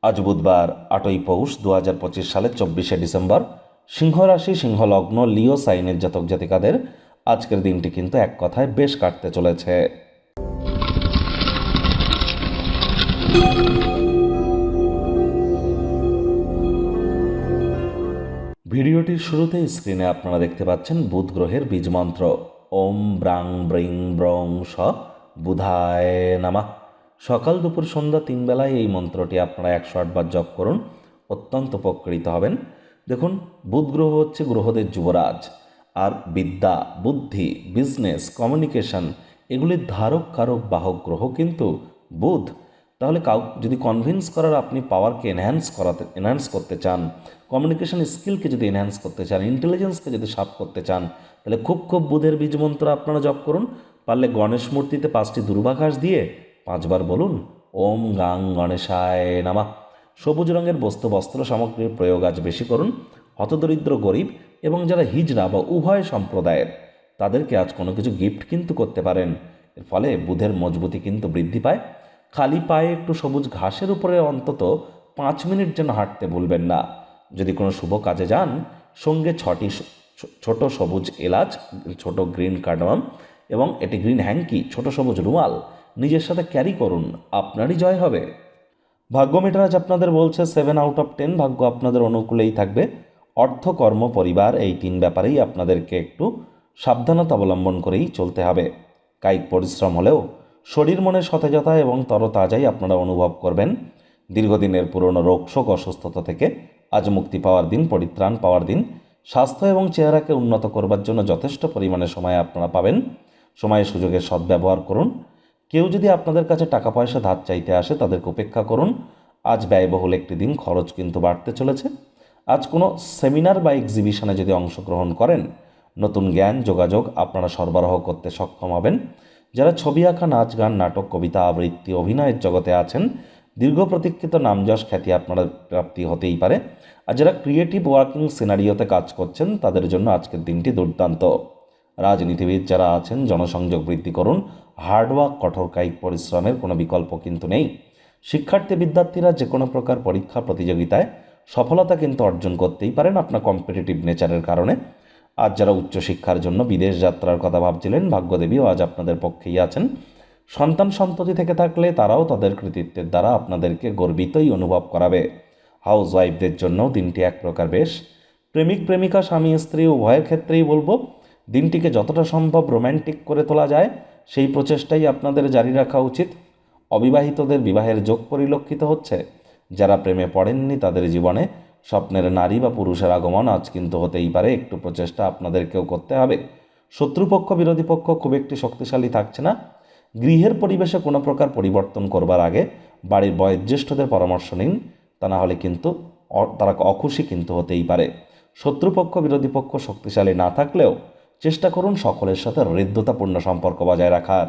আজ বুধবার 8ই পৌষ 2025 সালের 24শে ডিসেম্বর। সিংহ রাশি, সিংহ লগ্ন, লিও সাইনের জাতক জাতিকাদের আজকের দিনটি কিন্তু এক কথায় বেশ কাটতে চলেছে। ভিডিওটির শুরুতেই স্ক্রিনে আপনারা দেখতে পাচ্ছেন বুধ গ্রহের বীজ মন্ত্র ওম ব্রাং ব্রিং ব্রং স বুধায় নামা। সকাল দুপুর সন্ধ্যা 3 বেলায় এই মন্ত্রটি আপনারা 108 বার জপ করুন, অত্যন্ত উপকৃত হবেন। দেখুন, বুধ গ্রহ হচ্ছে গ্রহদের যুবরাজ, আর বিদ্যা, বুদ্ধি, বিজনেস, কমিউনিকেশন এগুলির ধারক কারক বাহক গ্রহ কিন্তু বুধ। তাহলে যদি কনভিন্স করার আপনি পাওয়ারকে এনহ্যান্স করতে চান, কমিউনিকেশন স্কিলকে যদি এনহ্যান্স করতে চান, ইন্টেলিজেন্সকে যদি শার্প করতে চান, তাহলে খুব বুধের বীজ মন্ত্র আপনারা জপ করুন। পারলে গণেশ মূর্তিতে 5টি দুর্বাঘাস দিয়ে 5 বার বলুন ওম গাং গণেশায় নামা। সবুজ রঙের বস্ত্র সামগ্রীর প্রয়োগ আজ বেশি করুন। হতদরিদ্র, গরিব এবং যারা হিজড়া বা উভয় সম্প্রদায়ের, তাদেরকে আজ কোনো কিছু গিফট কিন্তু করতে পারেন। এর ফলে বুধের মজবুতি কিন্তু বৃদ্ধি পায়। খালি পায়ে একটু সবুজ ঘাসের উপরে অন্তত 5 মিনিট যেন হাঁটতে ভুলবেন না। যদি কোনো শুভ কাজে যান, সঙ্গে 6টি ছোট সবুজ এলাচ, ছোট গ্রিন কার্ডামম এবং এটি গ্রিন হ্যাঙ্কি, ছোট সবুজ রুমাল নিজের সাথে ক্যারি করুন, আপনারই জয় হবে। ভাগ্য মিটার আজ আপনাদের বলছে 7 আউট অফ 10, ভাগ্য আপনাদের অনুকূলেই থাকবে। অর্থ, কর্ম, পরিবার এই 3 ব্যাপারেই আপনাদেরকে একটু সাবধানতা অবলম্বন করেই চলতে হবে। কায়িক পরিশ্রম হলেও শরীর মনে সতেজতা এবং তরতাজাই আপনারা অনুভব করবেন। দীর্ঘদিনের পুরনো রোগশোক, অসুস্থতা থেকে আজ মুক্তি পাওয়ার দিন, পরিত্রাণ পাওয়ার দিন। স্বাস্থ্য এবং চেহারাকে উন্নত করবার জন্য যথেষ্ট পরিমাণে সময় আপনারা পাবেন। সময় সুযোগের সদ্ব্যবহার করুন। কেউ যদি আপনাদের কাছে টাকা পয়সা ধার চাইতে আসে, তাদেরকে উপেক্ষা করুন। আজ ব্যয়বহুল একটি দিন, খরচ কিন্তু বাড়তে চলেছে। আজ কোনো সেমিনার বা এক্সিবিশনে যদি অংশগ্রহণ করেন, নতুন জ্ঞান, যোগাযোগ আপনারা সরবরাহ করতে সক্ষম হবেন। যারা ছবি আঁকা, নাচ, গান, নাটক, কবিতা, আবৃত্তি, অভিনয়ের জগতে আছেন, দীর্ঘ প্রতীক্ষিত নামযশ খ্যাতি আপনারা প্রাপ্তি হতেই পারে। আর যারা ক্রিয়েটিভ ওয়ার্কিং সিনারিওতে কাজ করছেন, তাদের জন্য আজকের দিনটি দুর্দান্ত। রাজনীতিবিদ যারা আছেন, জনসংযোগ বৃদ্ধি করুন। হার্ডওয়ার্ক, কঠোর কায়িক পরিশ্রমের কোনো বিকল্প কিন্তু নেই। শিক্ষার্থী, বিদ্যার্থীরা যে কোনো প্রকার পরীক্ষা প্রতিযোগিতায় সফলতা কিন্তু অর্জন করতেই পারেন আপনার কম্পিটিটিভ নেচারের কারণে। আজ যারা উচ্চশিক্ষার জন্য বিদেশ যাত্রার কথা ভাবছিলেন, ভাগ্যদেবীও আজ আপনাদের পক্ষেই আছেন। সন্তান সন্ততি থেকে থাকলে তারাও তাদের কৃতিত্বের দ্বারা আপনাদেরকে গর্বিতই অনুভব করাবে। হাউস ওয়াইফদের জন্যও দিনটি এক প্রকার বেশ। প্রেমিক প্রেমিকা, স্বামী স্ত্রী উভয়ের ক্ষেত্রেই বলবো, দিনটিকে যতটা সম্ভব রোম্যান্টিক করে তোলা যায় সেই প্রচেষ্টাই আপনাদের জারি রাখা উচিত। অবিবাহিতদের বিবাহের যোগ পরিলক্ষিত হচ্ছে। যারা প্রেমে পড়েননি, তাদের জীবনে স্বপ্নের নারী বা পুরুষের আগমন আজ কিন্তু হতেই পারে। একটু প্রচেষ্টা আপনাদেরকেও করতে হবে। শত্রুপক্ষ, বিরোধী পক্ষ খুব একটি শক্তিশালী থাকছে না। গৃহের পরিবেশে কোনো প্রকার পরিবর্তন করবার আগে বাড়ির বয়োজ্যেষ্ঠদের পরামর্শ নিন, তা না হলে কিন্তু তারা অখুশি কিন্তু হতেই পারে। শত্রুপক্ষ, বিরোধী পক্ষ শক্তিশালী না থাকলেও চেষ্টা করুন সকলের সাথে হৃদ্যতাপূর্ণ সম্পর্ক বজায় রাখার।